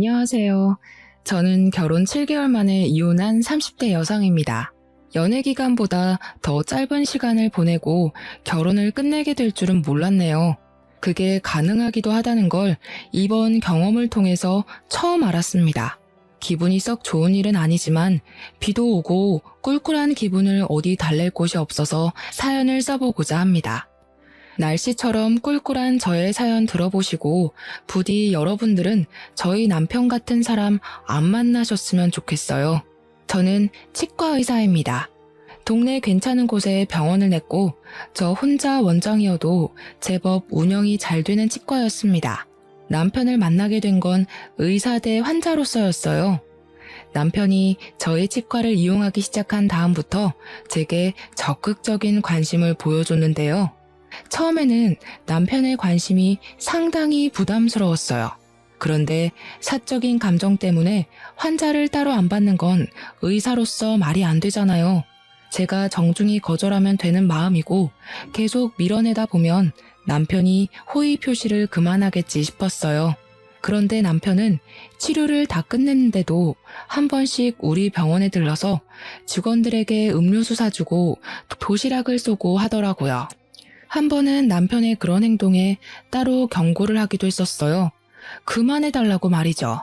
안녕하세요. 저는 결혼 7개월 만에 이혼한 30대 여성입니다. 연애 기간보다 더 짧은 시간을 보내고 결혼을 끝내게 될 줄은 몰랐네요. 그게 가능하기도 하다는 걸 이번 경험을 통해서 처음 알았습니다. 기분이 썩 좋은 일은 아니지만 비도 오고 꿀꿀한 기분을 어디 달랠 곳이 없어서 사연을 써보고자 합니다. 날씨처럼 꿀꿀한 저의 사연 들어보시고 부디 여러분들은 저희 남편 같은 사람 안 만나셨으면 좋겠어요. 저는 치과 의사입니다. 동네 괜찮은 곳에 병원을 냈고 저 혼자 원장이어도 제법 운영이 잘 되는 치과였습니다. 남편을 만나게 된 건 의사 대 환자로서였어요. 남편이 저희 치과를 이용하기 시작한 다음부터 제게 적극적인 관심을 보여줬는데요. 처음에는 남편의 관심이 상당히 부담스러웠어요. 그런데 사적인 감정 때문에 환자를 따로 안 받는 건 의사로서 말이 안 되잖아요. 제가 정중히 거절하면 되는 마음이고 계속 밀어내다 보면 남편이 호의 표시를 그만하겠지 싶었어요. 그런데 남편은 치료를 다 끝냈는데도 한 번씩 우리 병원에 들러서 직원들에게 음료수 사주고 도시락을 쏘고 하더라고요. 한 번은 남편의 그런 행동에 따로 경고를 하기도 했었어요. 그만해달라고 말이죠.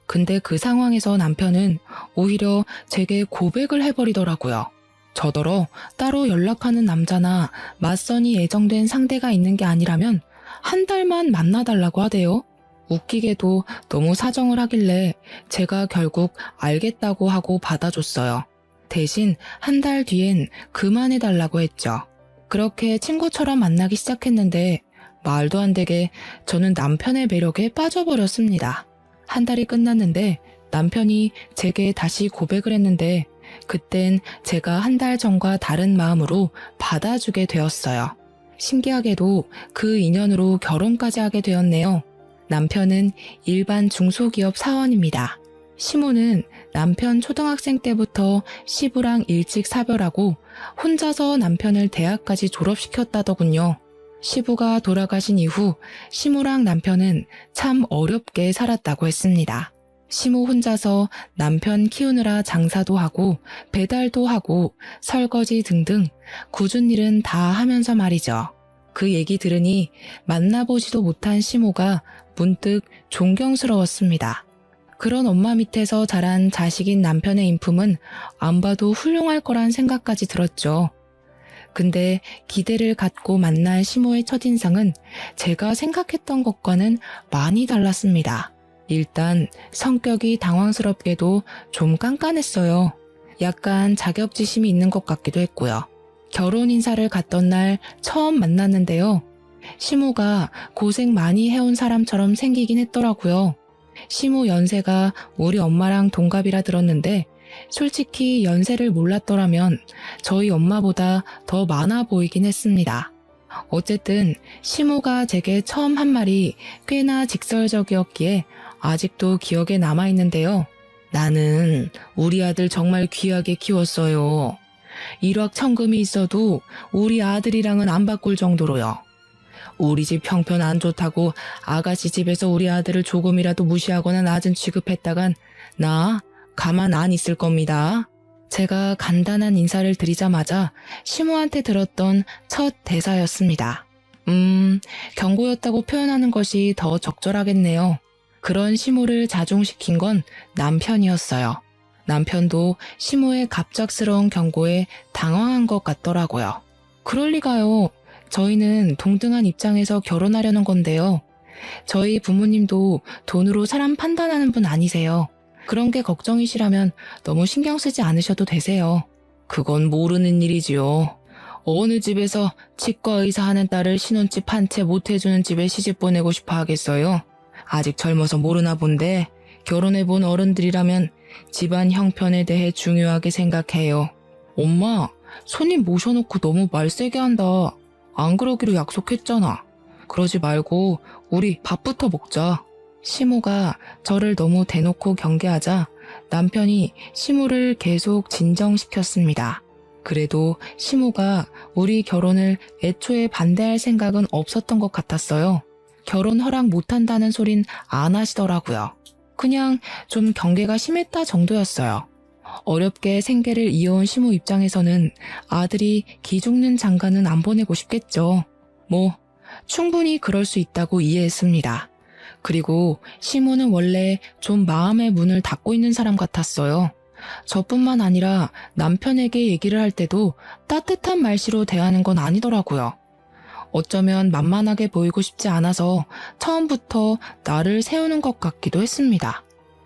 근데 그 상황에서 남편은 오히려 제게 고백을 해버리더라고요. 저더러 따로 연락하는 남자나 맞선이 예정된 상대가 있는 게 아니라면 한 달만 만나달라고 하대요. 웃기게도 너무 사정을 하길래 제가 결국 알겠다고 하고 받아줬어요. 대신 한 달 뒤엔 그만해달라고 했죠. 그렇게 친구처럼 만나기 시작했는데 말도 안 되게 저는 남편의 매력에 빠져버렸습니다. 한 달이 끝났는데 남편이 제게 다시 고백을 했는데 그땐 제가 한 달 전과 다른 마음으로 받아주게 되었어요. 신기하게도 그 인연으로 결혼까지 하게 되었네요. 남편은 일반 중소기업 사원입니다. 시모는 남편 초등학생 때부터 시부랑 일찍 사별하고 혼자서 남편을 대학까지 졸업시켰다더군요. 시부가 돌아가신 이후 시모랑 남편은 참 어렵게 살았다고 했습니다. 시모 혼자서 남편 키우느라 장사도 하고 배달도 하고 설거지 등등 굳은 일은 다 하면서 말이죠. 그 얘기 들으니 만나보지도 못한 시모가 문득 존경스러웠습니다. 그런 엄마 밑에서 자란 자식인 남편의 인품은 안 봐도 훌륭할 거란 생각까지 들었죠. 근데 기대를 갖고 만난 시모의 첫인상은 제가 생각했던 것과는 많이 달랐습니다. 일단 성격이 당황스럽게도 좀 깐깐했어요. 약간 자격지심이 있는 것 같기도 했고요. 결혼 인사를 갔던 날 처음 만났는데요. 시모가 고생 많이 해온 사람처럼 생기긴 했더라고요. 시모 연세가 우리 엄마랑 동갑이라 들었는데 솔직히 연세를 몰랐더라면 저희 엄마보다 더 많아 보이긴 했습니다. 어쨌든 시모가 제게 처음 한 말이 꽤나 직설적이었기에 아직도 기억에 남아있는데요. 나는 우리 아들 정말 귀하게 키웠어요. 일확천금이 있어도 우리 아들이랑은 안 바꿀 정도로요. 우리 집 형편 안 좋다고 아가씨 집에서 우리 아들을 조금이라도 무시하거나 낮은 취급했다간 나 가만 안 있을 겁니다. 제가 간단한 인사를 드리자마자 시모한테 들었던 첫 대사였습니다. 경고였다고 표현하는 것이 더 적절하겠네요. 그런 시모를 자중시킨 건 남편이었어요. 남편도 시모의 갑작스러운 경고에 당황한 것 같더라고요. 그럴 리가요. 저희는 동등한 입장에서 결혼하려는 건데요. 저희 부모님도 돈으로 사람 판단하는 분 아니세요. 그런 게 걱정이시라면 너무 신경 쓰지 않으셔도 되세요. 그건 모르는 일이지요. 어느 집에서 치과 의사 하는 딸을 신혼집 한 채 못 해주는 집에 시집 보내고 싶어 하겠어요. 아직 젊어서 모르나 본데 결혼해본 어른들이라면 집안 형편에 대해 중요하게 생각해요. 엄마, 손님 모셔놓고 너무 말 세게 한다. 안 그러기로 약속했잖아. 그러지 말고 우리 밥부터 먹자. 시모가 저를 너무 대놓고 경계하자 남편이 시모를 계속 진정시켰습니다. 그래도 시모가 우리 결혼을 애초에 반대할 생각은 없었던 것 같았어요. 결혼 허락 못한다는 소린 안 하시더라고요. 그냥 좀 경계가 심했다 정도였어요. 어렵게 생계를 이어온 시모 입장에서는 아들이 기죽는 장가는 안 보내고 싶겠죠. 충분히 그럴 수 있다고 이해했습니다. 그리고 시모는 원래 좀 마음의 문을 닫고 있는 사람 같았어요. 저뿐만 아니라 남편에게 얘기를 할 때도 따뜻한 말씨로 대하는 건 아니더라고요. 어쩌면 만만하게 보이고 싶지 않아서 처음부터 나를 세우는 것 같기도 했습니다.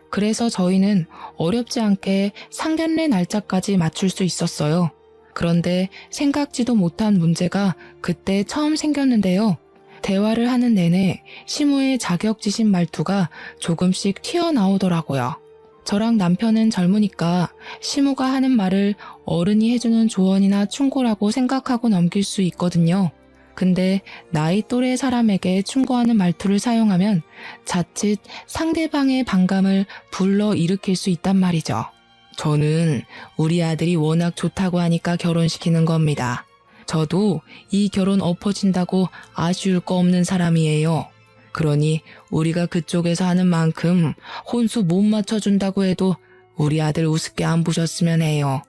그래서 저희는 어렵지 않게 상견례 날짜까지 맞출 수 있었어요. 그런데 생각지도 못한 문제가 그때 처음 생겼는데요. 대화를 하는 내내 시모의 자격지심 말투가 조금씩 튀어나오더라고요. 저랑 남편은 젊으니까 시모가 하는 말을 어른이 해주는 조언이나 충고라고 생각하고 넘길 수 있거든요. 근데 나이 또래 사람에게 충고하는 말투를 사용하면 자칫 상대방의 반감을 불러일으킬 수 있단 말이죠. 저는 우리 아들이 워낙 좋다고 하니까 결혼시키는 겁니다. 저도 이 결혼 엎어진다고 아쉬울 거 없는 사람이에요. 그러니 우리가 그쪽에서 하는 만큼 혼수 못 맞춰준다고 해도 우리 아들 우습게 안 보셨으면 해요.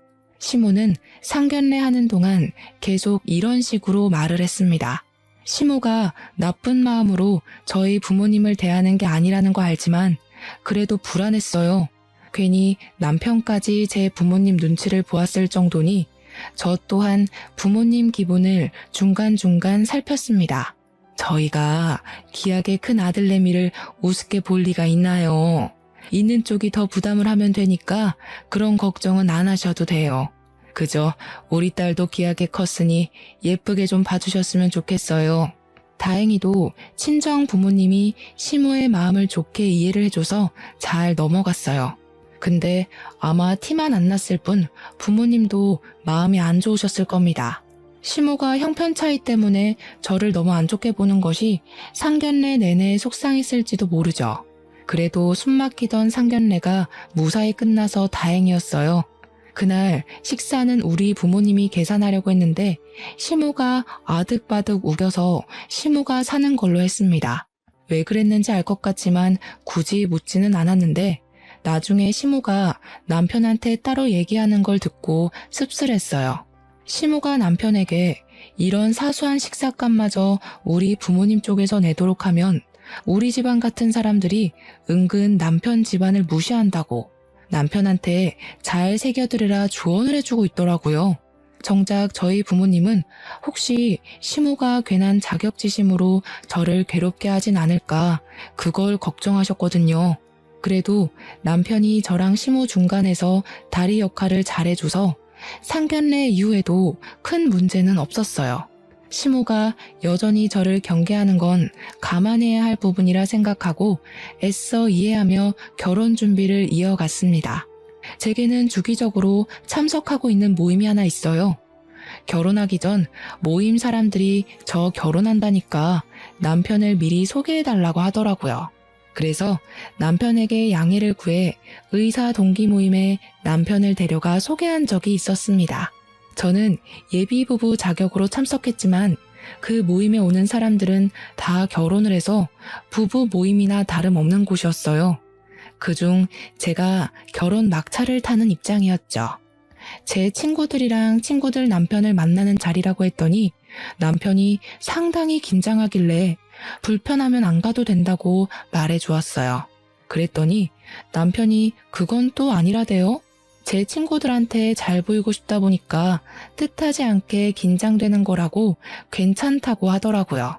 시모는 상견례 하는 동안 계속 이런 식으로 말을 했습니다. 시모가 나쁜 마음으로 저희 부모님을 대하는 게 아니라는 거 알지만 그래도 불안했어요. 괜히 남편까지 제 부모님 눈치를 보았을 정도니 저 또한 부모님 기분을 중간중간 살폈습니다. 저희가 기하게 큰 아들내미를 우습게 볼 리가 있나요? 있는 쪽이 더 부담을 하면 되니까 그런 걱정은 안 하셔도 돼요. 그저 우리 딸도 기하게 컸으니 예쁘게 좀 봐주셨으면 좋겠어요. 다행히도 친정 부모님이 시모의 마음을 좋게 이해를 해줘서 잘 넘어갔어요. 근데 아마 티만 안 났을 뿐 부모님도 마음이 안 좋으셨을 겁니다. 시모가 형편 차이 때문에 저를 너무 안 좋게 보는 것이 상견례 내내 속상했을지도 모르죠. 그래도 숨막히던 상견례가 무사히 끝나서 다행이었어요. 그날 식사는 우리 부모님이 계산하려고 했는데 시모가 아득바득 우겨서 시모가 사는 걸로 했습니다. 왜 그랬는지 알 것 같지만 굳이 묻지는 않았는데 나중에 시모가 남편한테 따로 얘기하는 걸 듣고 씁쓸했어요. 시모가 남편에게 이런 사소한 식사값마저 우리 부모님 쪽에서 내도록 하면 우리 집안 같은 사람들이 은근 남편 집안을 무시한다고 남편한테 잘 새겨들으라 조언을 해주고 있더라고요. 정작 저희 부모님은 혹시 시모가 괜한 자격지심으로 저를 괴롭게 하진 않을까 그걸 걱정하셨거든요. 그래도 남편이 저랑 시모 중간에서 다리 역할을 잘해줘서 상견례 이후에도 큰 문제는 없었어요. 시모가 여전히 저를 경계하는 건 감안해야 할 부분이라 생각하고 애써 이해하며 결혼 준비를 이어갔습니다. 제게는 주기적으로 참석하고 있는 모임이 하나 있어요. 결혼하기 전 모임 사람들이 저 결혼한다니까 남편을 미리 소개해달라고 하더라고요. 그래서 남편에게 양해를 구해 의사 동기 모임에 남편을 데려가 소개한 적이 있었습니다. 저는 예비부부 자격으로 참석했지만 그 모임에 오는 사람들은 다 결혼을 해서 부부 모임이나 다름없는 곳이었어요. 그중 제가 결혼 막차를 타는 입장이었죠. 제 친구들이랑 친구들 남편을 만나는 자리라고 했더니 남편이 상당히 긴장하길래 불편하면 안 가도 된다고 말해 주었어요. 그랬더니 남편이 그건 또 아니라대요. 제 친구들한테 잘 보이고 싶다 보니까 뜻하지 않게 긴장되는 거라고 괜찮다고 하더라고요.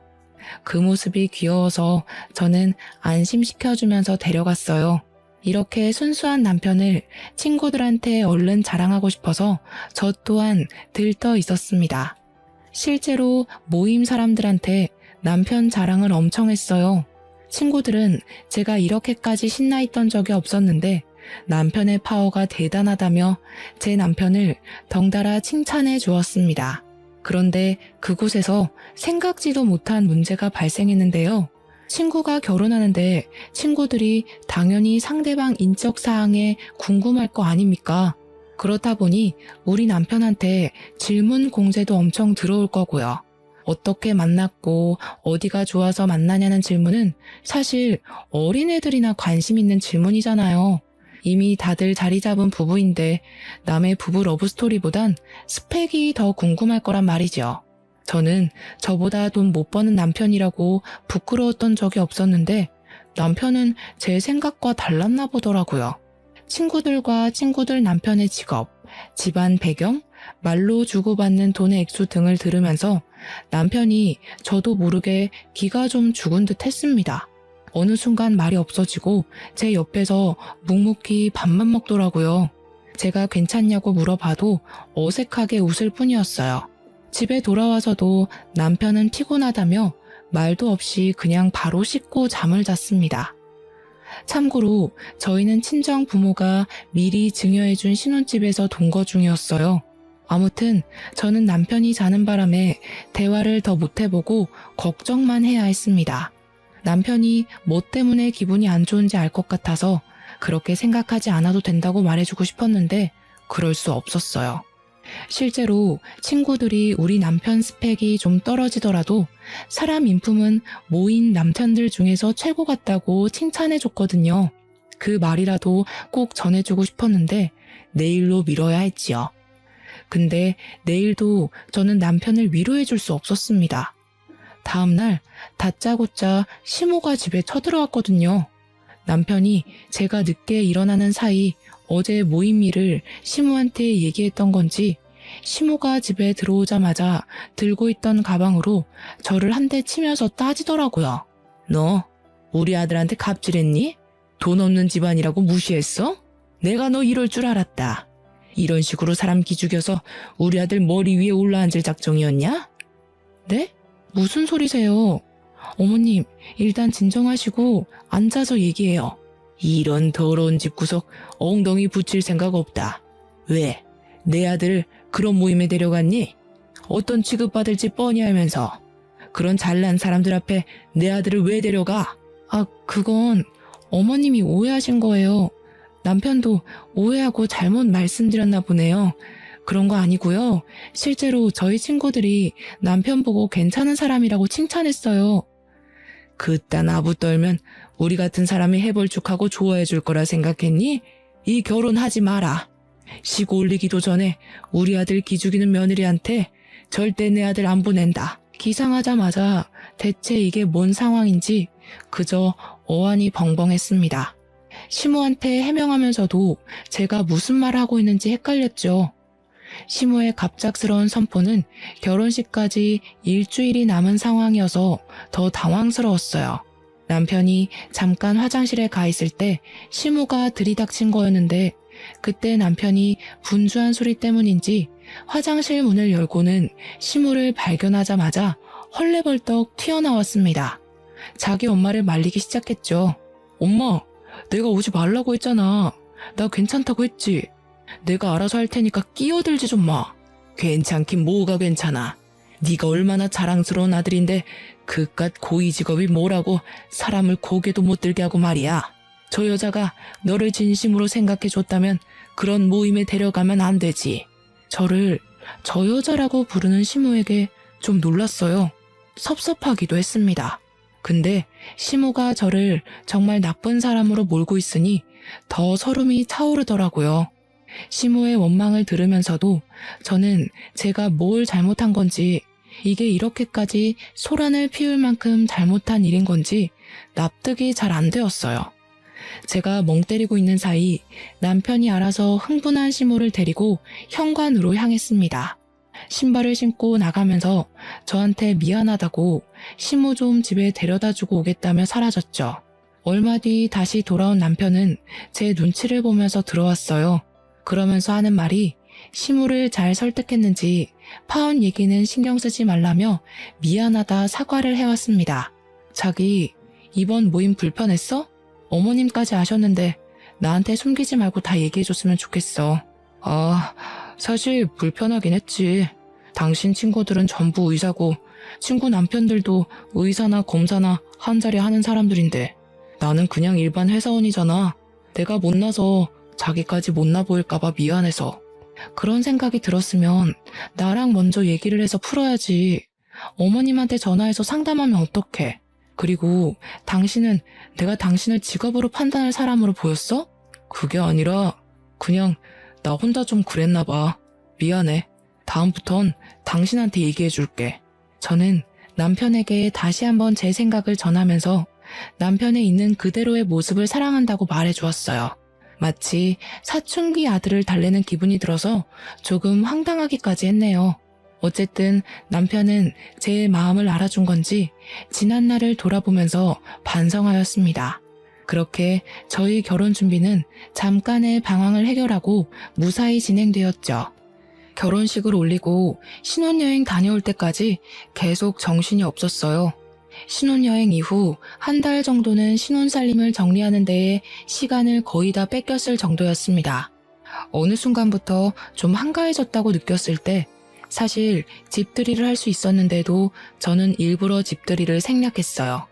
그 모습이 귀여워서 저는 안심시켜주면서 데려갔어요. 이렇게 순수한 남편을 친구들한테 얼른 자랑하고 싶어서 저 또한 들떠 있었습니다. 실제로 모임 사람들한테 남편 자랑을 엄청 했어요. 친구들은 제가 이렇게까지 신나 있던 적이 없었는데 남편의 파워가 대단하다며 제 남편을 덩달아 칭찬해 주었습니다. 그런데 그곳에서 생각지도 못한 문제가 발생했는데요. 친구가 결혼하는데 친구들이 당연히 상대방 인적 사항에 궁금할 거 아닙니까? 그렇다 보니 우리 남편한테 질문 공세도 엄청 들어올 거고요. 어떻게 만났고 어디가 좋아서 만나냐는 질문은 사실 어린애들이나 관심 있는 질문이잖아요. 이미 다들 자리 잡은 부부인데 남의 부부 러브스토리보단 스펙이 더 궁금할 거란 말이죠. 저는 저보다 돈 못 버는 남편이라고 부끄러웠던 적이 없었는데 남편은 제 생각과 달랐나 보더라고요. 친구들과 친구들 남편의 직업, 집안 배경, 말로 주고받는 돈의 액수 등을 들으면서 남편이 저도 모르게 기가 좀 죽은 듯 했습니다. 어느 순간 말이 없어지고 제 옆에서 묵묵히 밥만 먹더라고요. 제가 괜찮냐고 물어봐도 어색하게 웃을 뿐이었어요. 집에 돌아와서도 남편은 피곤하다며 말도 없이 그냥 바로 씻고 잠을 잤습니다. 참고로 저희는 친정 부모가 미리 증여해준 신혼집에서 동거 중이었어요. 아무튼 저는 남편이 자는 바람에 대화를 더 못해보고 걱정만 해야 했습니다. 남편이 뭐 때문에 기분이 안 좋은지 알 것 같아서 그렇게 생각하지 않아도 된다고 말해주고 싶었는데 그럴 수 없었어요. 실제로 친구들이 우리 남편 스펙이 좀 떨어지더라도 사람 인품은 모인 남편들 중에서 최고 같다고 칭찬해줬거든요. 그 말이라도 꼭 전해주고 싶었는데 내일로 미뤄야 했지요. 근데 내일도 저는 남편을 위로해줄 수 없었습니다. 다음날 다짜고짜 시모가 집에 쳐들어왔거든요. 남편이 제가 늦게 일어나는 사이 어제 모임 일을 시모한테 얘기했던 건지 시모가 집에 들어오자마자 들고 있던 가방으로 저를 한 대 치면서 따지더라고요. 너 우리 아들한테 갑질했니? 돈 없는 집안이라고 무시했어? 내가 너 이럴 줄 알았다. 이런 식으로 사람 기죽여서 우리 아들 머리 위에 올라앉을 작정이었냐? 네? 무슨 소리세요? 어머님, 일단 진정하시고 앉아서 얘기해요. 이런 더러운 집구석 엉덩이 붙일 생각 없다. 왜? 내 아들 그런 모임에 데려갔니? 어떤 취급받을지 뻔히 알면서 그런 잘난 사람들 앞에 내 아들을 왜 데려가? 그건 어머님이 오해하신 거예요. 남편도 오해하고 잘못 말씀드렸나 보네요. 그런 거 아니고요. 실제로 저희 친구들이 남편 보고 괜찮은 사람이라고 칭찬했어요. 그딴 아부 떨면 우리 같은 사람이 해벌쭉하고 좋아해 줄 거라 생각했니? 이 결혼하지 마라. 시고 올리기도 전에 우리 아들 기죽이는 며느리한테 절대 내 아들 안 보낸다. 기상하자마자 대체 이게 뭔 상황인지 그저 어안이 벙벙했습니다. 시모한테 해명하면서도 제가 무슨 말 하고 있는지 헷갈렸죠. 시모의 갑작스러운 선포는 결혼식까지 일주일이 남은 상황이어서 더 당황스러웠어요. 남편이 잠깐 화장실에 가 있을 때 시모가 들이닥친 거였는데 그때 남편이 분주한 소리 때문인지 화장실 문을 열고는 시모를 발견하자마자 헐레벌떡 튀어나왔습니다. 자기 엄마를 말리기 시작했죠. 엄마, 내가 오지 말라고 했잖아. 나 괜찮다고 했지. 내가 알아서 할 테니까 끼어들지 좀 마. 괜찮긴 뭐가 괜찮아. 네가 얼마나 자랑스러운 아들인데 그깟 고위 직업이 뭐라고 사람을 고개도 못 들게 하고 말이야. 저 여자가 너를 진심으로 생각해줬다면 그런 모임에 데려가면 안 되지. 저를 저 여자라고 부르는 시모에게 좀 놀랐어요. 섭섭하기도 했습니다. 근데 시모가 저를 정말 나쁜 사람으로 몰고 있으니 더 서름이 차오르더라고요. 시모의 원망을 들으면서도 저는 제가 뭘 잘못한 건지, 이게 이렇게까지 소란을 피울 만큼 잘못한 일인 건지 납득이 잘 안 되었어요. 제가 멍 때리고 있는 사이 남편이 알아서 흥분한 시모를 데리고 현관으로 향했습니다. 신발을 신고 나가면서 저한테 미안하다고 시모 좀 집에 데려다주고 오겠다며 사라졌죠. 얼마 뒤 다시 돌아온 남편은 제 눈치를 보면서 들어왔어요. 그러면서 하는 말이 시모를 잘 설득했는지 파혼 얘기는 신경 쓰지 말라며 미안하다 사과를 해왔습니다. 자기 이번 모임 불편했어? 어머님까지 아셨는데 나한테 숨기지 말고 다 얘기해줬으면 좋겠어. 사실 불편하긴 했지. 당신 친구들은 전부 의사고 친구 남편들도 의사나 검사나 한자리 하는 사람들인데 나는 그냥 일반 회사원이잖아. 내가 못나서 자기까지 못나 보일까봐 미안해서. 그런 생각이 들었으면 나랑 먼저 얘기를 해서 풀어야지. 어머님한테 전화해서 상담하면 어떡해? 그리고 당신은 내가 당신을 직업으로 판단할 사람으로 보였어? 그게 아니라 그냥 나 혼자 좀 그랬나 봐. 미안해. 다음부턴 당신한테 얘기해줄게. 저는 남편에게 다시 한번 제 생각을 전하면서 남편에 있는 그대로의 모습을 사랑한다고 말해주었어요. 마치 사춘기 아들을 달래는 기분이 들어서 조금 황당하기까지 했네요. 어쨌든 남편은 제 마음을 알아준 건지 지난 날을 돌아보면서 반성하였습니다. 그렇게 저희 결혼 준비는 잠깐의 방황을 해결하고 무사히 진행되었죠. 결혼식을 올리고 신혼여행 다녀올 때까지 계속 정신이 없었어요. 신혼여행 이후 한 달 정도는 신혼살림을 정리하는 데에 시간을 거의 다 뺏겼을 정도였습니다. 어느 순간부터 좀 한가해졌다고 느꼈을 때 사실 집들이를 할 수 있었는데도 저는 일부러 집들이를 생략했어요.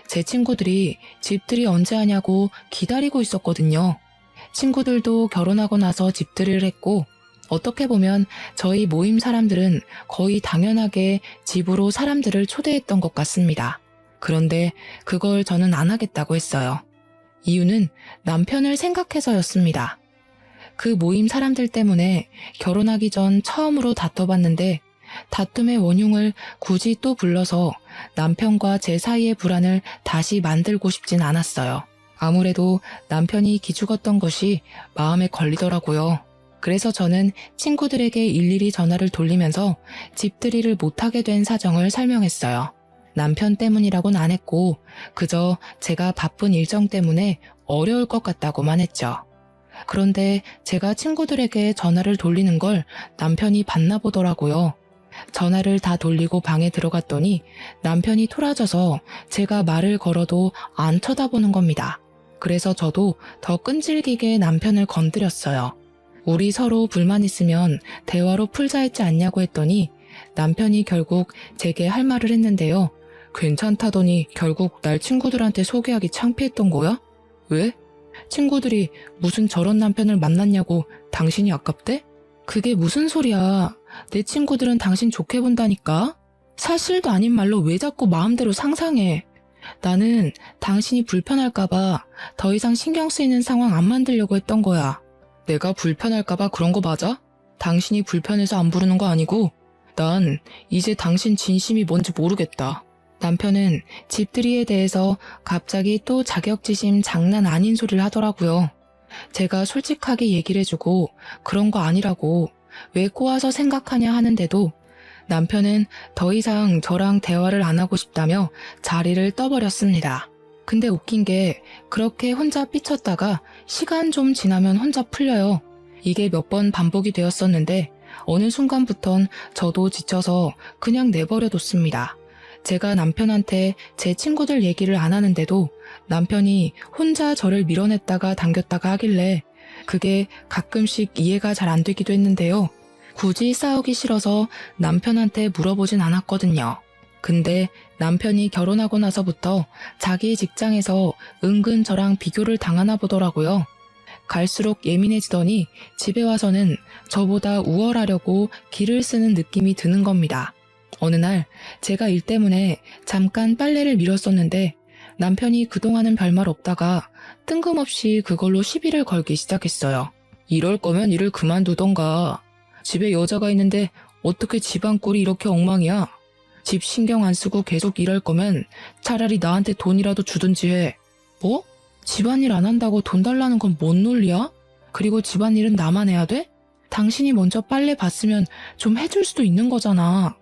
제 친구들이 집들이 언제 하냐고 기다리고 있었거든요. 친구들도 결혼하고 나서 집들이를 했고 어떻게 보면 저희 모임 사람들은 거의 당연하게 집으로 사람들을 초대했던 것 같습니다. 그런데 그걸 저는 안 하겠다고 했어요. 이유는 남편을 생각해서였습니다. 그 모임 사람들 때문에 결혼하기 전 처음으로 다퉈봤는데 다툼의 원흉을 굳이 또 불러서 남편과 제 사이의 불안을 다시 만들고 싶진 않았어요. 아무래도 남편이 기죽었던 것이 마음에 걸리더라고요. 그래서 저는 친구들에게 일일이 전화를 돌리면서 집들이를 못하게 된 사정을 설명했어요. 남편 때문이라고는 안 했고 그저 제가 바쁜 일정 때문에 어려울 것 같다고만 했죠. 그런데 제가 친구들에게 전화를 돌리는 걸 남편이 봤나 보더라고요. 전화를 다 돌리고 방에 들어갔더니 남편이 토라져서 제가 말을 걸어도 안 쳐다보는 겁니다. 그래서 저도 더 끈질기게 남편을 건드렸어요. 우리 서로 불만 있으면 대화로 풀자 했지 않냐고 했더니 남편이 결국 제게 할 말을 했는데요. 괜찮다더니 결국 날 친구들한테 소개하기 창피했던 거야? 왜? 친구들이 무슨 저런 남편을 만났냐고 당신이 아깝대? 그게 무슨 소리야. 내 친구들은 당신 좋게 본다니까? 사실도 아닌 말로 왜 자꾸 마음대로 상상해. 나는 당신이 불편할까봐 더 이상 신경 쓰이는 상황 안 만들려고 했던 거야. 내가 불편할까봐 그런 거 맞아? 당신이 불편해서 안 부르는 거 아니고 난 이제 당신 진심이 뭔지 모르겠다. 남편은 집들이에 대해서 갑자기 또 자격지심 장난 아닌 소리를 하더라고요. 제가 솔직하게 얘기를 해주고 그런 거 아니라고 왜 꼬아서 생각하냐 하는데도 남편은 더 이상 저랑 대화를 안 하고 싶다며 자리를 떠버렸습니다. 근데 웃긴 게 그렇게 혼자 삐쳤다가 시간 좀 지나면 혼자 풀려요. 이게 몇 번 반복이 되었었는데 어느 순간부턴 저도 지쳐서 그냥 내버려뒀습니다. 제가 남편한테 제 친구들 얘기를 안 하는데도 남편이 혼자 저를 밀어냈다가 당겼다가 하길래 그게 가끔씩 이해가 잘 안 되기도 했는데요. 굳이 싸우기 싫어서 남편한테 물어보진 않았거든요. 근데 남편이 결혼하고 나서부터 자기 직장에서 은근 저랑 비교를 당하나 보더라고요. 갈수록 예민해지더니 집에 와서는 저보다 우월하려고 기를 쓰는 느낌이 드는 겁니다. 어느 날 제가 일 때문에 잠깐 빨래를 밀었었는데 남편이 그동안은 별말 없다가 뜬금없이 그걸로 시비를 걸기 시작했어요. 이럴 거면 일을 그만두던가. 집에 여자가 있는데 어떻게 집안 꼴이 이렇게 엉망이야? 집 신경 안 쓰고 계속 일할 거면 차라리 나한테 돈이라도 주든지 해. 뭐? 집안일 안 한다고 돈 달라는 건 뭔 논리야? 그리고 집안일은 나만 해야 돼? 당신이 먼저 빨래 봤으면 좀 해줄 수도 있는 거잖아.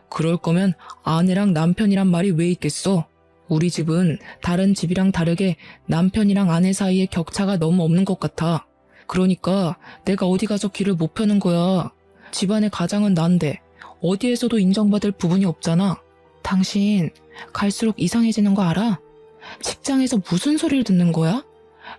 그럴 거면 아내랑 남편이란 말이 왜 있겠어? 우리 집은 다른 집이랑 다르게 남편이랑 아내 사이에 격차가 너무 없는 것 같아. 그러니까 내가 어디 가서 길을 못 펴는 거야. 집안의 가장은 난데 어디에서도 인정받을 부분이 없잖아. 당신 갈수록 이상해지는 거 알아? 직장에서 무슨 소리를 듣는 거야?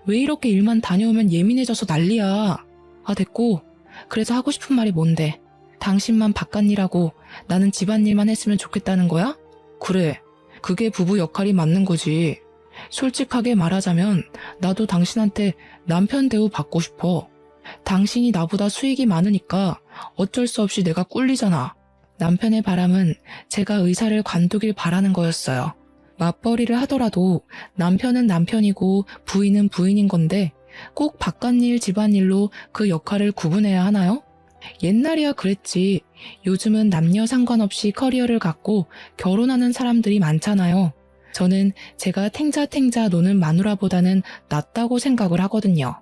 왜 이렇게 일만 다녀오면 예민해져서 난리야. 아 됐고. 그래서 하고 싶은 말이 뭔데? 당신만 바깥일하고 나는 집안일만 했으면 좋겠다는 거야? 그래. 그게 부부 역할이 맞는 거지. 솔직하게 말하자면 나도 당신한테 남편 대우 받고 싶어. 당신이 나보다 수익이 많으니까 어쩔 수 없이 내가 꿀리잖아. 남편의 바람은 제가 의사를 관두길 바라는 거였어요. 맞벌이를 하더라도 남편은 남편이고 부인은 부인인 건데 꼭 바깥일 집안일로 그 역할을 구분해야 하나요? 옛날이야 그랬지. 요즘은 남녀 상관없이 커리어를 갖고 결혼하는 사람들이 많잖아요. 저는 제가 탱자탱자 노는 마누라보다는 낫다고 생각을 하거든요.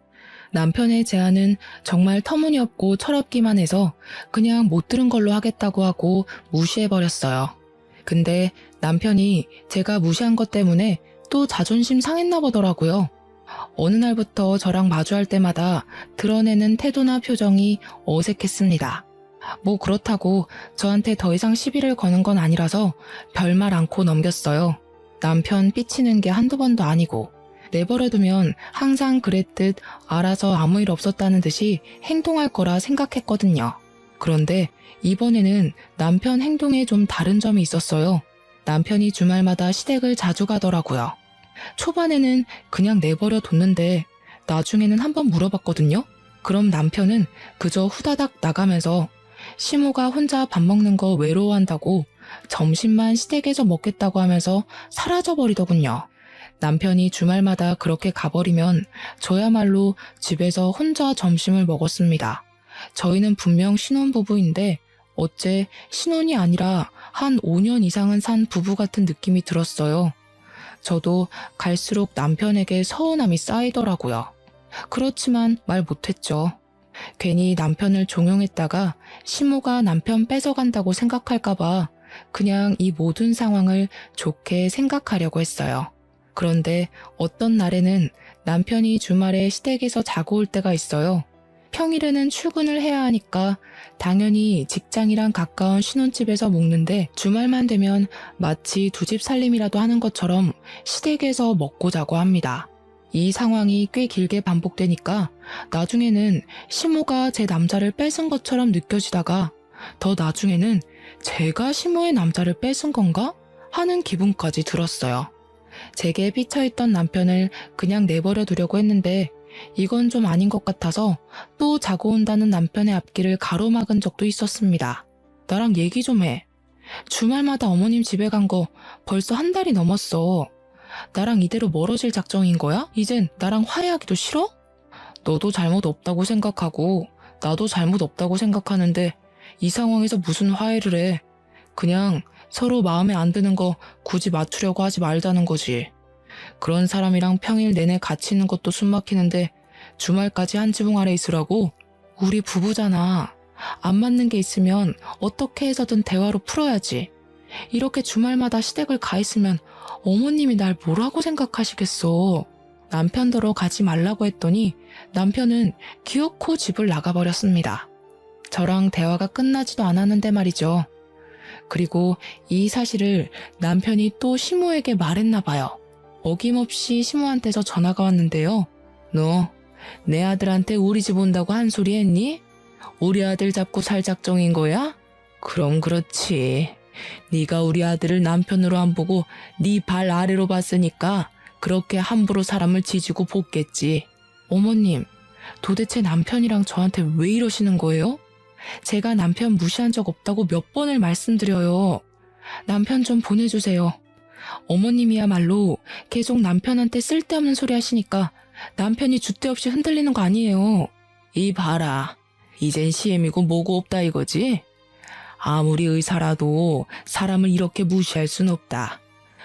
남편의 제안은 정말 터무니없고 철없기만 해서 그냥 못 들은 걸로 하겠다고 하고 무시해버렸어요. 근데 남편이 제가 무시한 것 때문에 또 자존심 상했나 보더라고요. 어느 날부터 저랑 마주할 때마다 드러내는 태도나 표정이 어색했습니다. 뭐 그렇다고 저한테 더 이상 시비를 거는 건 아니라서 별말 않고 넘겼어요. 남편 삐치는 게 한두 번도 아니고 내버려두면 항상 그랬듯 알아서 아무 일 없었다는 듯이 행동할 거라 생각했거든요. 그런데 이번에는 남편 행동에 좀 다른 점이 있었어요. 남편이 주말마다 시댁을 자주 가더라고요. 초반에는 그냥 내버려 뒀는데 나중에는 한번 물어봤거든요. 그럼 남편은 그저 후다닥 나가면서 시모가 혼자 밥 먹는 거 외로워한다고 점심만 시댁에서 먹겠다고 하면서 사라져버리더군요. 남편이 주말마다 그렇게 가버리면 저야말로 집에서 혼자 점심을 먹었습니다. 저희는 분명 신혼부부인데 어째 신혼이 아니라 한 5년 이상은 산 부부 같은 느낌이 들었어요. 저도 갈수록 남편에게 서운함이 쌓이더라고요. 그렇지만 말 못했죠. 괜히 남편을 종용했다가 시모가 남편 뺏어간다고 생각할까봐 그냥 이 모든 상황을 좋게 생각하려고 했어요. 그런데 어떤 날에는 남편이 주말에 시댁에서 자고 올 때가 있어요. 평일에는 출근을 해야 하니까 당연히 직장이랑 가까운 신혼집에서 먹는데 주말만 되면 마치 두 집 살림이라도 하는 것처럼 시댁에서 먹고 자고 합니다. 이 상황이 꽤 길게 반복되니까 나중에는 시모가 제 남자를 뺏은 것처럼 느껴지다가 더 나중에는 제가 시모의 남자를 뺏은 건가? 하는 기분까지 들었어요. 제게 삐쳐있던 남편을 그냥 내버려 두려고 했는데 이건 좀 아닌 것 같아서 또 자고 온다는 남편의 앞길을 가로막은 적도 있었습니다. 나랑 얘기 좀 해. 주말마다 어머님 집에 간 거 벌써 한 달이 넘었어. 나랑 이대로 멀어질 작정인 거야? 이젠 나랑 화해하기도 싫어? 너도 잘못 없다고 생각하고 나도 잘못 없다고 생각하는데 이 상황에서 무슨 화해를 해. 그냥 서로 마음에 안 드는 거 굳이 맞추려고 하지 말자는 거지. 그런 사람이랑 평일 내내 같이 있는 것도 숨 막히는데 주말까지 한 지붕 아래 있으라고? 우리 부부잖아. 안 맞는 게 있으면 어떻게 해서든 대화로 풀어야지. 이렇게 주말마다 시댁을 가 있으면 어머님이 날 뭐라고 생각하시겠어. 남편더러 가지 말라고 했더니 남편은 기어코 집을 나가버렸습니다. 저랑 대화가 끝나지도 않았는데 말이죠. 그리고 이 사실을 남편이 또 시모에게 말했나 봐요. 어김없이 시모한테서 전화가 왔는데요. 너 내 아들한테 우리 집 온다고 한 소리 했니? 우리 아들 잡고 살 작정인 거야? 그럼 그렇지. 네가 우리 아들을 남편으로 안 보고 네 발 아래로 봤으니까 그렇게 함부로 사람을 지지고 볶겠지. 어머님, 도대체 남편이랑 저한테 왜 이러시는 거예요? 제가 남편 무시한 적 없다고 몇 번을 말씀드려요. 남편 좀 보내주세요. 어머님이야말로 계속 남편한테 쓸데없는 소리 하시니까 남편이 줏대 없이 흔들리는 거 아니에요. 이 봐라. 이젠 시엠이고 뭐고 없다 이거지? 아무리 의사라도 사람을 이렇게 무시할 순 없다.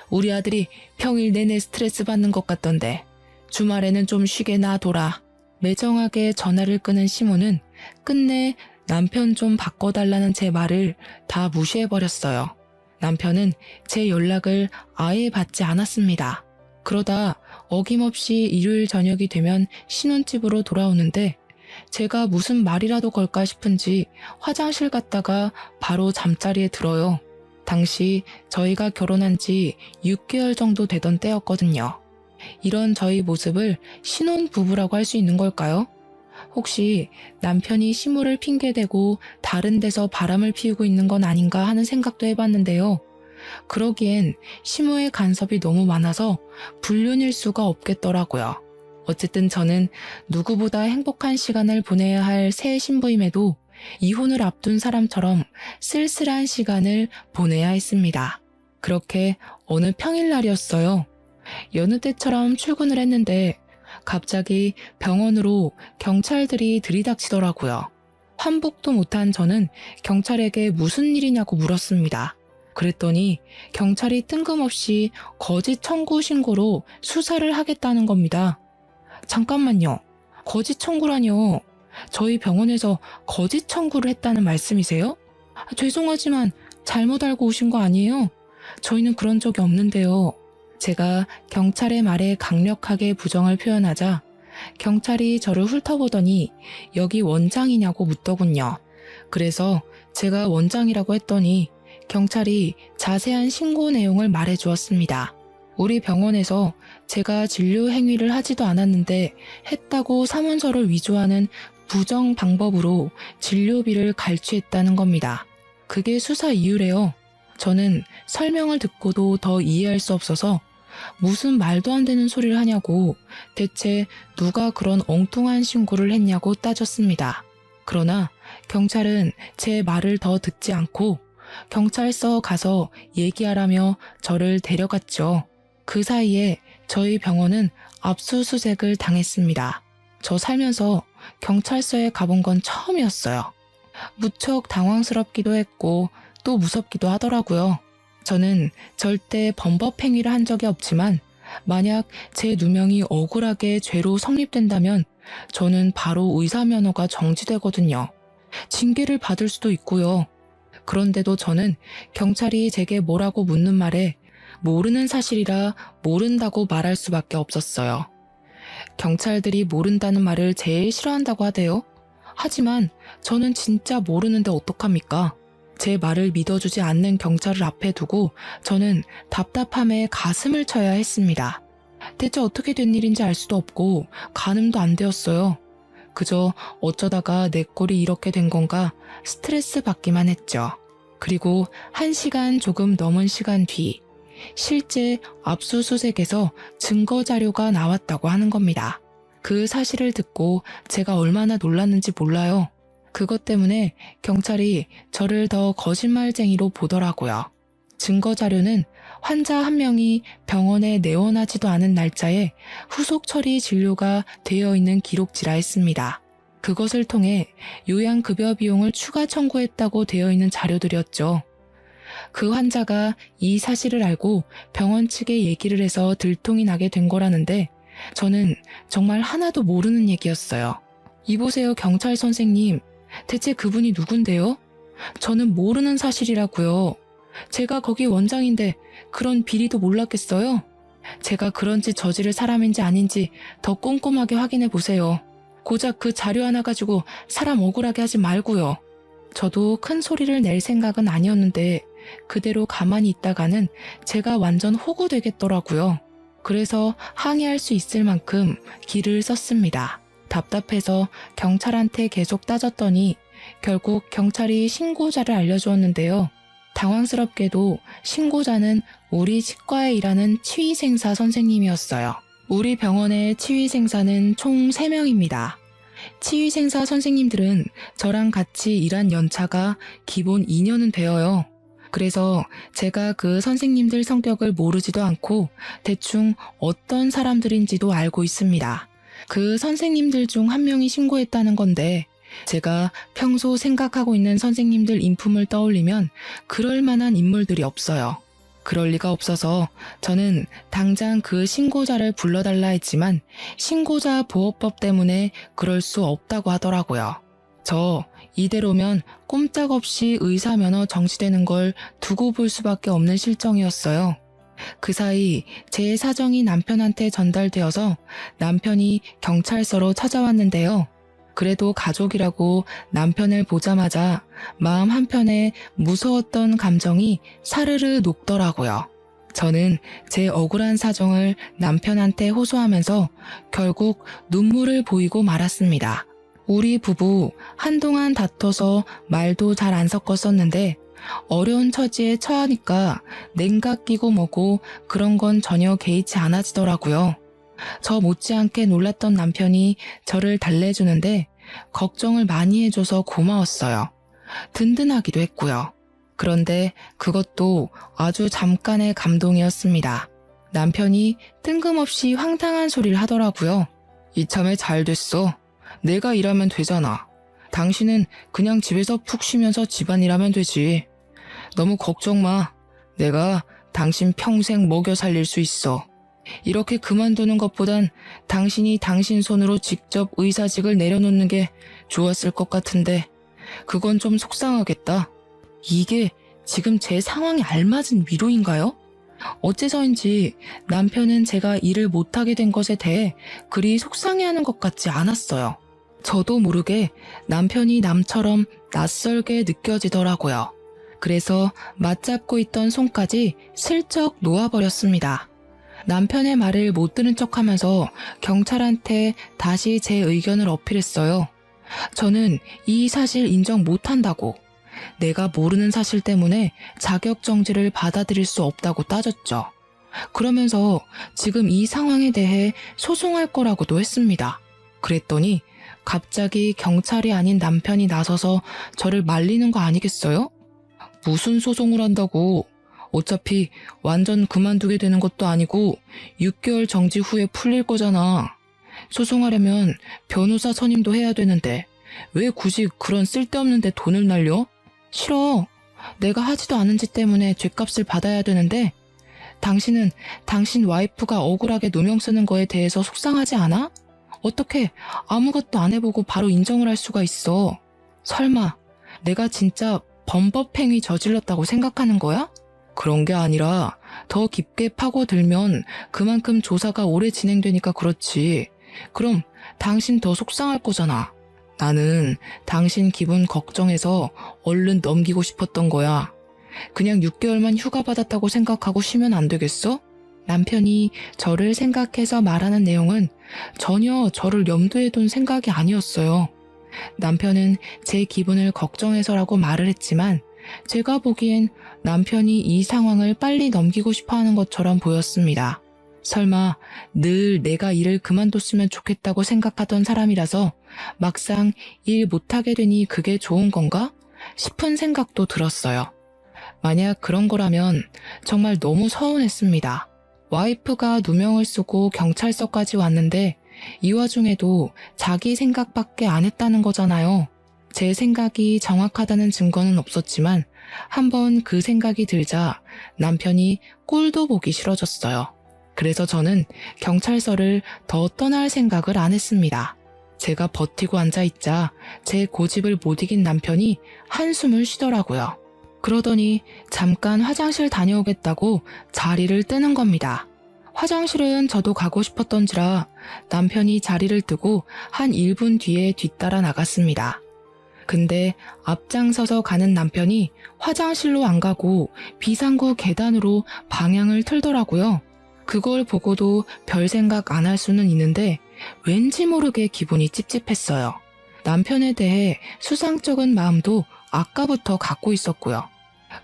우리 아들이 평일 내내 스트레스 받는 것 같던데 주말에는 좀 쉬게 놔둬라. 매정하게 전화를 끄는 시모는 끝내 남편 좀 바꿔달라는 제 말을 다 무시해버렸어요. 남편은 제 연락을 아예 받지 않았습니다. 그러다 어김없이 일요일 저녁이 되면 신혼집으로 돌아오는데 제가 무슨 말이라도 걸까 싶은지 화장실 갔다가 바로 잠자리에 들어요. 당시 저희가 결혼한 지 6개월 정도 되던 때였거든요. 이런 저희 모습을 신혼부부라고 할 수 있는 걸까요? 혹시 남편이 시모를 핑계대고 다른 데서 바람을 피우고 있는 건 아닌가 하는 생각도 해봤는데요. 그러기엔 시모의 간섭이 너무 많아서 불륜일 수가 없겠더라고요. 어쨌든 저는 누구보다 행복한 시간을 보내야 할 새 신부임에도 이혼을 앞둔 사람처럼 쓸쓸한 시간을 보내야 했습니다. 그렇게 어느 평일날이었어요. 여느 때처럼 출근을 했는데 갑자기 병원으로 경찰들이 들이닥치더라고요. 환복도 못한 저는 경찰에게 무슨 일이냐고 물었습니다. 그랬더니 경찰이 뜬금없이 거짓 청구 신고로 수사를 하겠다는 겁니다. 잠깐만요. 거짓 청구라뇨. 저희 병원에서 거짓 청구를 했다는 말씀이세요? 죄송하지만 잘못 알고 오신 거 아니에요? 저희는 그런 적이 없는데요. 제가 경찰의 말에 강력하게 부정을 표현하자 경찰이 저를 훑어보더니 여기 원장이냐고 묻더군요. 그래서 제가 원장이라고 했더니 경찰이 자세한 신고 내용을 말해 주었습니다. 우리 병원에서 제가 진료 행위를 하지도 않았는데 했다고 사문서를 위조하는 부정 방법으로 진료비를 갈취했다는 겁니다. 그게 수사 이유래요. 저는 설명을 듣고도 더 이해할 수 없어서 무슨 말도 안 되는 소리를 하냐고 대체 누가 그런 엉뚱한 신고를 했냐고 따졌습니다. 그러나 경찰은 제 말을 더 듣지 않고 경찰서 가서 얘기하라며 저를 데려갔죠. 그 사이에 저희 병원은 압수수색을 당했습니다. 저 살면서 경찰서에 가본 건 처음이었어요. 무척 당황스럽기도 했고 또 무섭기도 하더라고요. 저는 절대 범법 행위를 한 적이 없지만 만약 제 누명이 억울하게 죄로 성립된다면 저는 바로 의사 면허가 정지되거든요. 징계를 받을 수도 있고요. 그런데도 저는 경찰이 제게 뭐라고 묻는 말에 모르는 사실이라 모른다고 말할 수밖에 없었어요. 경찰들이 모른다는 말을 제일 싫어한다고 하대요. 하지만 저는 진짜 모르는데 어떡합니까? 제 말을 믿어주지 않는 경찰을 앞에 두고 저는 답답함에 가슴을 쳐야 했습니다. 대체 어떻게 된 일인지 알 수도 없고 가늠도 안 되었어요. 그저 어쩌다가 내 꼴이 이렇게 된 건가 스트레스 받기만 했죠. 그리고 1시간 조금 넘은 시간 뒤 실제 압수수색에서 증거 자료가 나왔다고 하는 겁니다. 그 사실을 듣고 제가 얼마나 놀랐는지 몰라요. 그것 때문에 경찰이 저를 더 거짓말쟁이로 보더라고요. 증거 자료는 환자 한 명이 병원에 내원하지도 않은 날짜에 후속 처리 진료가 되어 있는 기록지라 했습니다. 그것을 통해 요양급여 비용을 추가 청구했다고 되어 있는 자료들이었죠. 그 환자가 이 사실을 알고 병원 측에 얘기를 해서 들통이 나게 된 거라는데 저는 정말 하나도 모르는 얘기였어요. 이보세요, 경찰 선생님. 대체 그분이 누군데요? 저는 모르는 사실이라고요. 제가 거기 원장인데 그런 비리도 몰랐겠어요? 제가 그런 짓 저지를 사람인지 아닌지 더 꼼꼼하게 확인해 보세요. 고작 그 자료 하나 가지고 사람 억울하게 하지 말고요. 저도 큰 소리를 낼 생각은 아니었는데 그대로 가만히 있다가는 제가 완전 호구되겠더라고요. 그래서 항의할 수 있을 만큼 기를 썼습니다. 답답해서 경찰한테 계속 따졌더니 결국 경찰이 신고자를 알려주었는데요. 당황스럽게도 신고자는 우리 치과에 일하는 치위생사 선생님이었어요. 우리 병원의 치위생사는 총 3명입니다. 치위생사 선생님들은 저랑 같이 일한 연차가 기본 2년은 되어요. 그래서 제가 그 선생님들 성격을 모르지도 않고 대충 어떤 사람들인지도 알고 있습니다. 그 선생님들 중 한 명이 신고했다는 건데 제가 평소 생각하고 있는 선생님들 인품을 떠올리면 그럴 만한 인물들이 없어요. 그럴 리가 없어서 저는 당장 그 신고자를 불러달라 했지만 신고자 보호법 때문에 그럴 수 없다고 하더라고요. 저 이대로면 꼼짝없이 의사 면허 정지되는 걸 두고 볼 수밖에 없는 실정이었어요. 그 사이 제 사정이 남편한테 전달되어서 남편이 경찰서로 찾아왔는데요. 그래도 가족이라고 남편을 보자마자 마음 한편에 무서웠던 감정이 사르르 녹더라고요. 저는 제 억울한 사정을 남편한테 호소하면서 결국 눈물을 보이고 말았습니다. 우리 부부 한동안 다퉈서 말도 잘 안 섞었었는데 어려운 처지에 처하니까 냉각 끼고 뭐고 그런 건 전혀 개의치 않아지더라고요. 저 못지않게 놀랐던 남편이 저를 달래주는데 걱정을 많이 해줘서 고마웠어요. 든든하기도 했고요. 그런데 그것도 아주 잠깐의 감동이었습니다. 남편이 뜬금없이 황당한 소리를 하더라고요. 이참에 잘 됐어. 내가 일하면 되잖아. 당신은 그냥 집에서 푹 쉬면서 집안일 하면 되지. 너무 걱정 마. 내가 당신 평생 먹여 살릴 수 있어. 이렇게 그만두는 것보단 당신이 당신 손으로 직접 의사직을 내려놓는 게 좋았을 것 같은데 그건 좀 속상하겠다. 이게 지금 제 상황에 알맞은 위로인가요? 어째서인지 남편은 제가 일을 못하게 된 것에 대해 그리 속상해하는 것 같지 않았어요. 저도 모르게 남편이 남처럼 낯설게 느껴지더라고요. 그래서 맞잡고 있던 손까지 슬쩍 놓아버렸습니다. 남편의 말을 못 들은 척하면서 경찰한테 다시 제 의견을 어필했어요. 저는 이 사실 인정 못한다고, 내가 모르는 사실 때문에 자격정지를 받아들일 수 없다고 따졌죠. 그러면서 지금 이 상황에 대해 소송할 거라고도 했습니다. 그랬더니 갑자기 경찰이 아닌 남편이 나서서 저를 말리는 거 아니겠어요? 무슨 소송을 한다고. 어차피 완전 그만두게 되는 것도 아니고 6개월 정지 후에 풀릴 거잖아. 소송하려면 변호사 선임도 해야 되는데 왜 굳이 그런 쓸데없는 데 돈을 날려? 싫어. 내가 하지도 않은 짓 때문에 죗값을 받아야 되는데 당신은 당신 와이프가 억울하게 누명 쓰는 거에 대해서 속상하지 않아? 어떻게 아무것도 안 해보고 바로 인정을 할 수가 있어? 설마 내가 진짜 범법행위 저질렀다고 생각하는 거야? 그런 게 아니라 더 깊게 파고들면 그만큼 조사가 오래 진행되니까 그렇지. 그럼 당신 더 속상할 거잖아. 나는 당신 기분 걱정해서 얼른 넘기고 싶었던 거야. 그냥 6개월만 휴가 받았다고 생각하고 쉬면 안 되겠어? 남편이 저를 생각해서 말하는 내용은 전혀 저를 염두에 둔 생각이 아니었어요. 남편은 제 기분을 걱정해서라고 말을 했지만 제가 보기엔 남편이 이 상황을 빨리 넘기고 싶어 하는 것처럼 보였습니다. 설마 늘 내가 일을 그만뒀으면 좋겠다고 생각하던 사람이라서 막상 일 못하게 되니 그게 좋은 건가 싶은 생각도 들었어요. 만약 그런 거라면 정말 너무 서운했습니다. 와이프가 누명을 쓰고 경찰서까지 왔는데 이 와중에도 자기 생각밖에 안 했다는 거잖아요. 제 생각이 정확하다는 증거는 없었지만 한번 그 생각이 들자 남편이 꼴도 보기 싫어졌어요. 그래서 저는 경찰서를 더 떠날 생각을 안 했습니다. 제가 버티고 앉아있자 제 고집을 못 이긴 남편이 한숨을 쉬더라고요. 그러더니 잠깐 화장실 다녀오겠다고 자리를 뜨는 겁니다. 화장실은 저도 가고 싶었던지라 남편이 자리를 뜨고 한 1분 뒤에 뒤따라 나갔습니다. 근데 앞장서서 가는 남편이 화장실로 안 가고 비상구 계단으로 방향을 틀더라고요. 그걸 보고도 별 생각 안 할 수는 있는데 왠지 모르게 기분이 찝찝했어요. 남편에 대해 수상쩍은 마음도 아까부터 갖고 있었고요.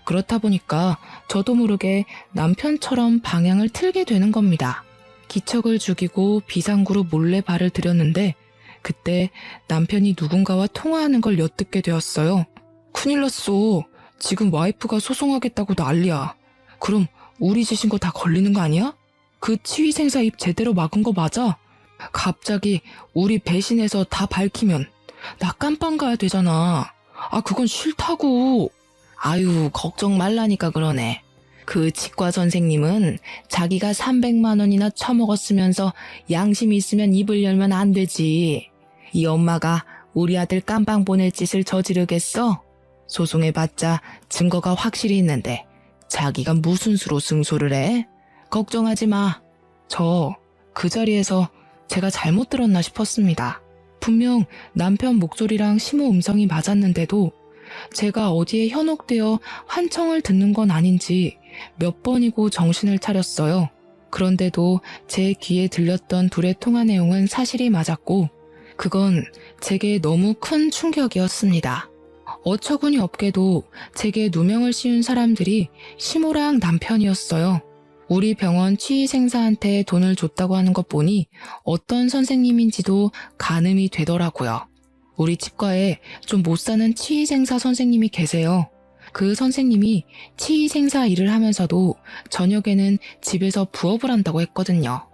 그렇다 보니까 저도 모르게 남편처럼 방향을 틀게 되는 겁니다. 기척을 죽이고 비상구로 몰래 발을 들였는데 그때 남편이 누군가와 통화하는 걸 엿듣게 되었어요. 큰일 났어. 지금 와이프가 소송하겠다고 난리야. 그럼 우리 짓인 거 다 걸리는 거 아니야? 그 치위생사 입 제대로 막은 거 맞아? 갑자기 우리 배신해서 다 밝히면 나 깜빵 가야 되잖아. 아, 그건 싫다고. 아유, 걱정 말라니까 그러네. 그 치과 선생님은 자기가 300만 원이나 처먹었으면서 양심 있으면 입을 열면 안 되지. 이 엄마가 우리 아들 깜빵 보낼 짓을 저지르겠어? 소송해봤자 증거가 확실히 있는데 자기가 무슨 수로 승소를 해? 걱정하지 마. 저 그 자리에서 제가 잘못 들었나 싶었습니다. 분명 남편 목소리랑 심호 음성이 맞았는데도 제가 어디에 현혹되어 환청을 듣는 건 아닌지 몇 번이고 정신을 차렸어요. 그런데도 제 귀에 들렸던 둘의 통화 내용은 사실이 맞았고 그건 제게 너무 큰 충격이었습니다. 어처구니 없게도 제게 누명을 씌운 사람들이 심호랑 남편이었어요. 우리 병원 치의생사한테 돈을 줬다고 하는 것 보니 어떤 선생님인지도 가늠이 되더라고요. 우리 치과에 좀 못 사는 치의생사 선생님이 계세요. 그 선생님이 치의생사 일을 하면서도 저녁에는 집에서 부업을 한다고 했거든요.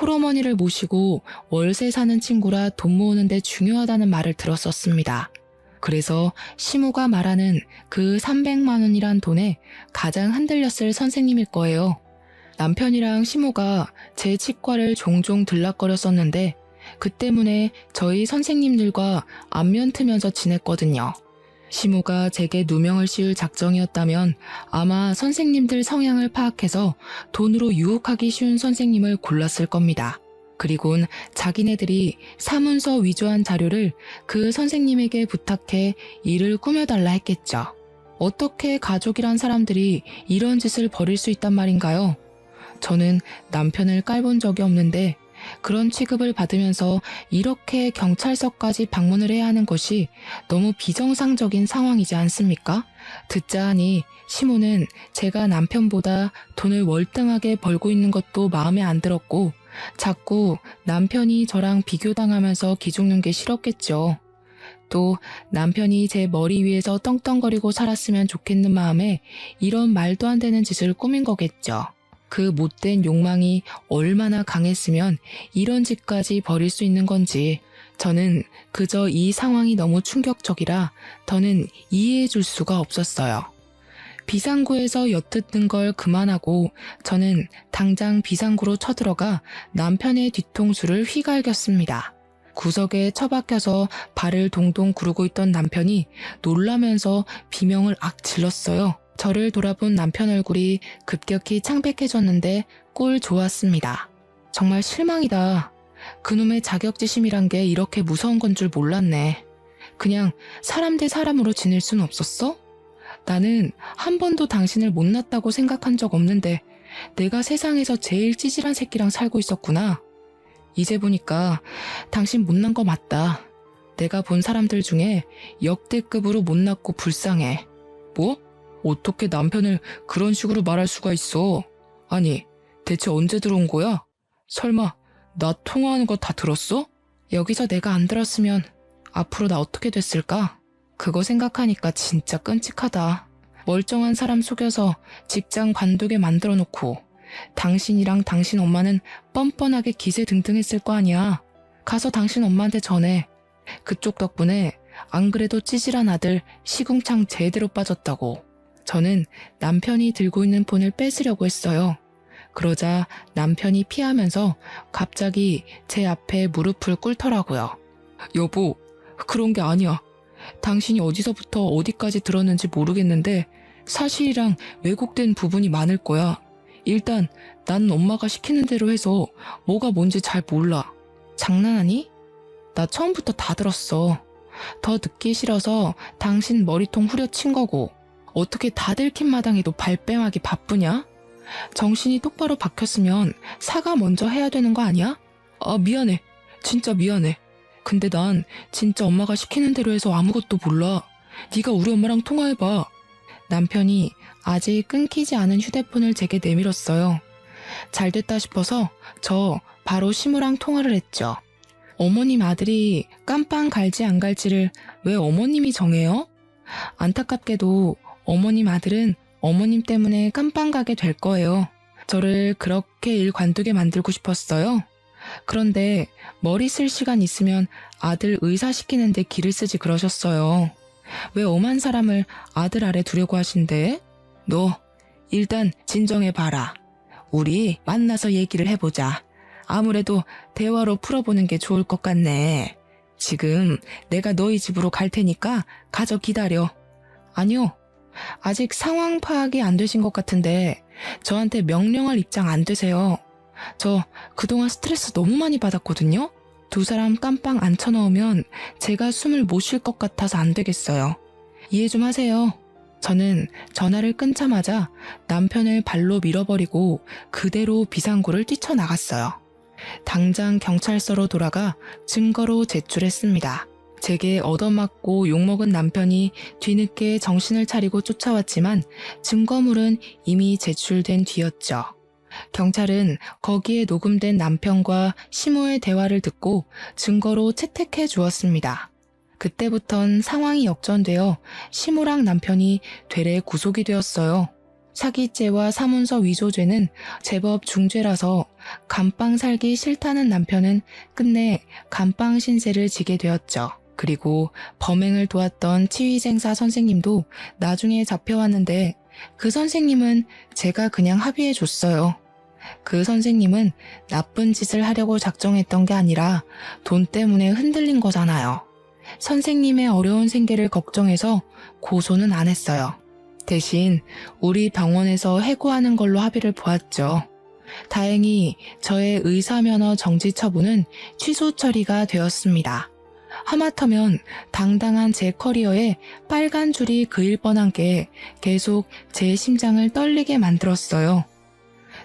홀어머니를 모시고 월세 사는 친구라 돈 모으는데 중요하다는 말을 들었었습니다. 그래서 시모가 말하는 그 300만 원이란 돈에 가장 흔들렸을 선생님일 거예요. 남편이랑 시모가 제 치과를 종종 들락거렸었는데 그 때문에 저희 선생님들과 안면 트면서 지냈거든요. 시모가 제게 누명을 씌울 작정이었다면 아마 선생님들 성향을 파악해서 돈으로 유혹하기 쉬운 선생님을 골랐을 겁니다. 그리곤 자기네들이 사문서 위조한 자료를 그 선생님에게 부탁해 일을 꾸며달라 했겠죠. 어떻게 가족이란 사람들이 이런 짓을 벌일 수 있단 말인가요? 저는 남편을 깔본 적이 없는데 그런 취급을 받으면서 이렇게 경찰서까지 방문을 해야 하는 것이 너무 비정상적인 상황이지 않습니까? 듣자 하니 시모는 제가 남편보다 돈을 월등하게 벌고 있는 것도 마음에 안 들었고 자꾸 남편이 저랑 비교당하면서 기죽는 게 싫었겠죠. 또 남편이 제 머리 위에서 떵떵거리고 살았으면 좋겠는 마음에 이런 말도 안 되는 짓을 꾸민 거겠죠. 그 못된 욕망이 얼마나 강했으면 이런 짓까지 벌일 수 있는 건지 저는 그저 이 상황이 너무 충격적이라 더는 이해해 줄 수가 없었어요. 비상구에서 엿듣는 걸 그만하고 저는 당장 비상구로 쳐들어가 남편의 뒤통수를 휘갈겼습니다. 구석에 처박혀서 발을 동동 구르고 있던 남편이 놀라면서 비명을 악 질렀어요. 저를 돌아본 남편 얼굴이 급격히 창백해졌는데 꼴 좋았습니다. 정말 실망이다. 그놈의 자격지심이란 게 이렇게 무서운 건 줄 몰랐네. 그냥 사람 대 사람으로 지낼 순 없었어? 나는 한 번도 당신을 못났다고 생각한 적 없는데 내가 세상에서 제일 찌질한 새끼랑 살고 있었구나. 이제 보니까 당신 못난 거 맞다. 내가 본 사람들 중에 역대급으로 못났고 불쌍해. 뭐? 어떻게 남편을 그런 식으로 말할 수가 있어? 아니, 대체 언제 들어온 거야? 설마 나 통화하는 거 다 들었어? 여기서 내가 안 들었으면 앞으로 나 어떻게 됐을까? 그거 생각하니까 진짜 끔찍하다. 멀쩡한 사람 속여서 직장 관두게 만들어 놓고 당신이랑 당신 엄마는 뻔뻔하게 기세등등했을 거 아니야. 가서 당신 엄마한테 전해. 그쪽 덕분에 안 그래도 찌질한 아들 시궁창 제대로 빠졌다고. 저는 남편이 들고 있는 폰을 뺏으려고 했어요. 그러자 남편이 피하면서 갑자기 제 앞에 무릎을 꿇더라고요. 여보, 그런 게 아니야. 당신이 어디서부터 어디까지 들었는지 모르겠는데 사실이랑 왜곡된 부분이 많을 거야. 일단 난 엄마가 시키는 대로 해서 뭐가 뭔지 잘 몰라. 장난하니? 나 처음부터 다 들었어. 더 듣기 싫어서 당신 머리통 후려친 거고 어떻게 다 들킨 마당에도 발뺌하기 바쁘냐? 정신이 똑바로 박혔으면 사과 먼저 해야 되는 거 아니야? 아, 미안해. 진짜 미안해. 근데 난 진짜 엄마가 시키는 대로 해서 아무것도 몰라. 네가 우리 엄마랑 통화해봐. 남편이 아직 끊기지 않은 휴대폰을 제게 내밀었어요. 잘됐다 싶어서 저 바로 시무랑 통화를 했죠. 어머님 아들이 깜빵 갈지 안 갈지를 왜 어머님이 정해요? 안타깝게도 어머님 아들은 어머님 때문에 깜빵 가게 될 거예요. 저를 그렇게 일 관두게 만들고 싶었어요. 그런데 머리 쓸 시간 있으면 아들 의사시키는데 기를 쓰지 그러셨어요. 왜 엄한 사람을 아들 아래 두려고 하신대? 너 일단 진정해봐라. 우리 만나서 얘기를 해보자. 아무래도 대화로 풀어보는 게 좋을 것 같네. 지금 내가 너희 집으로 갈 테니까 가서 기다려. 아니요. 아직 상황 파악이 안 되신 것 같은데 저한테 명령할 입장 안 되세요. 저 그동안 스트레스 너무 많이 받았거든요. 두 사람 깜빵 앉혀놓으면 제가 숨을 못 쉴 것 같아서 안 되겠어요. 이해 좀 하세요. 저는 전화를 끊자마자 남편을 발로 밀어버리고 그대로 비상구를 뛰쳐나갔어요. 당장 경찰서로 돌아가 증거로 제출했습니다. 제게 얻어맞고 욕먹은 남편이 뒤늦게 정신을 차리고 쫓아왔지만 증거물은 이미 제출된 뒤였죠. 경찰은 거기에 녹음된 남편과 시모의 대화를 듣고 증거로 채택해 주었습니다. 그때부턴 상황이 역전되어 시무랑 남편이 되레 구속이 되었어요. 사기죄와 사문서 위조죄는 제법 중죄라서 감방 살기 싫다는 남편은 끝내 감방 신세를 지게 되었죠. 그리고 범행을 도왔던 치위생사 선생님도 나중에 잡혀왔는데 그 선생님은 제가 그냥 합의해줬어요. 그 선생님은 나쁜 짓을 하려고 작정했던 게 아니라 돈 때문에 흔들린 거잖아요. 선생님의 어려운 생계를 걱정해서 고소는 안 했어요. 대신 우리 병원에서 해고하는 걸로 합의를 보았죠. 다행히 저의 의사면허 정지 처분은 취소 처리가 되었습니다. 하마터면 당당한 제 커리어에 빨간 줄이 그일 뻔한 게 계속 제 심장을 떨리게 만들었어요.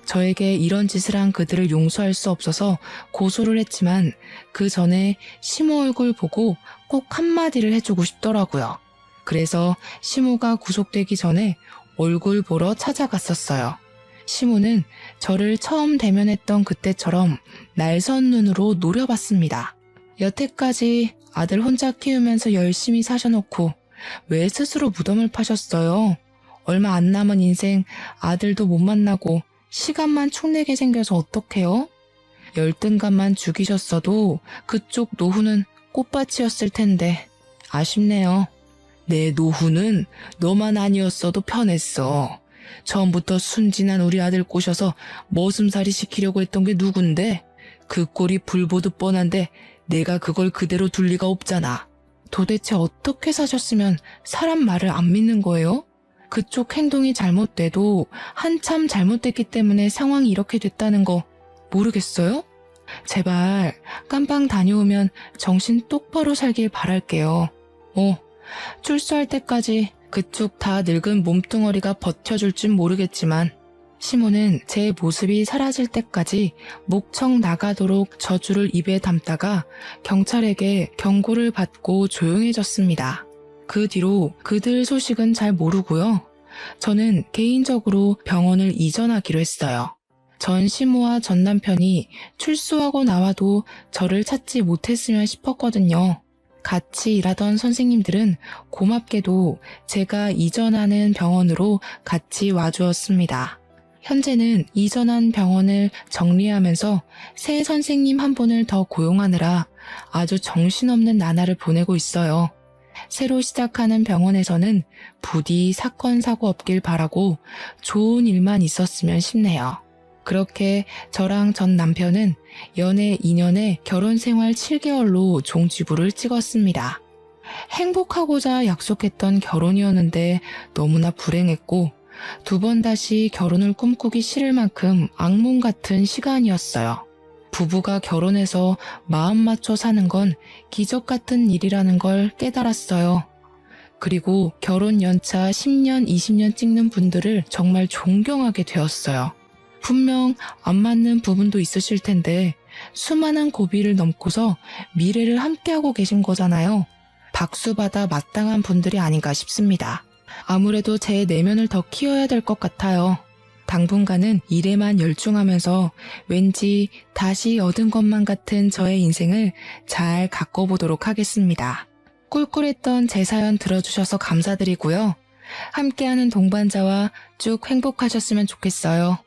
저에게 이런 짓을 한 그들을 용서할 수 없어서 고소를 했지만 그 전에 시모 얼굴 보고 꼭 한마디를 해주고 싶더라고요. 그래서 시모가 구속되기 전에 얼굴 보러 찾아갔었어요. 시모는 저를 처음 대면했던 그때처럼 날선 눈으로 노려봤습니다. 여태까지 아들 혼자 키우면서 열심히 사셔놓고 왜 스스로 무덤을 파셨어요? 얼마 안 남은 인생 아들도 못 만나고 시간만 축내게 생겨서 어떡해요? 열등감만 죽이셨어도 그쪽 노후는 꽃밭이었을 텐데 아쉽네요. 내 노후는 너만 아니었어도 편했어. 처음부터 순진한 우리 아들 꼬셔서 머슴살이 시키려고 했던 게 누군데? 그 꼴이 불보듯 뻔한데 내가 그걸 그대로 둘 리가 없잖아. 도대체 어떻게 사셨으면 사람 말을 안 믿는 거예요? 그쪽 행동이 잘못돼도 한참 잘못됐기 때문에 상황이 이렇게 됐다는 거 모르겠어요? 제발 깜빵 다녀오면 정신 똑바로 살길 바랄게요. 출소할 때까지 그쪽 다 늙은 몸뚱어리가 버텨줄 줄 모르겠지만 시모는 제 모습이 사라질 때까지 목청 나가도록 저주를 입에 담다가 경찰에게 경고를 받고 조용해졌습니다. 그 뒤로 그들 소식은 잘 모르고요. 저는 개인적으로 병원을 이전하기로 했어요. 전 시모와 전 남편이 출소하고 나와도 저를 찾지 못했으면 싶었거든요. 같이 일하던 선생님들은 고맙게도 제가 이전하는 병원으로 같이 와주었습니다. 현재는 이전한 병원을 정리하면서 새 선생님 한 분을 더 고용하느라 아주 정신없는 나날을 보내고 있어요. 새로 시작하는 병원에서는 부디 사건 사고 없길 바라고 좋은 일만 있었으면 싶네요. 그렇게 저랑 전 남편은 연애 2년에 결혼 생활 7개월로 종지부를 찍었습니다. 행복하고자 약속했던 결혼이었는데 너무나 불행했고 2번 다시 결혼을 꿈꾸기 싫을 만큼 악몽 같은 시간이었어요. 부부가 결혼해서 마음 맞춰 사는 건 기적 같은 일이라는 걸 깨달았어요. 그리고 결혼 연차 10년, 20년 찍는 분들을 정말 존경하게 되었어요. 분명 안 맞는 부분도 있으실 텐데 수많은 고비를 넘고서 미래를 함께하고 계신 거잖아요. 박수받아 마땅한 분들이 아닌가 싶습니다. 아무래도 제 내면을 더 키워야 될 것 같아요. 당분간은 일에만 열중하면서 왠지 다시 얻은 것만 같은 저의 인생을 잘 가꿔보도록 하겠습니다. 꿀꿀했던 제 사연 들어주셔서 감사드리고요. 함께하는 동반자와 쭉 행복하셨으면 좋겠어요.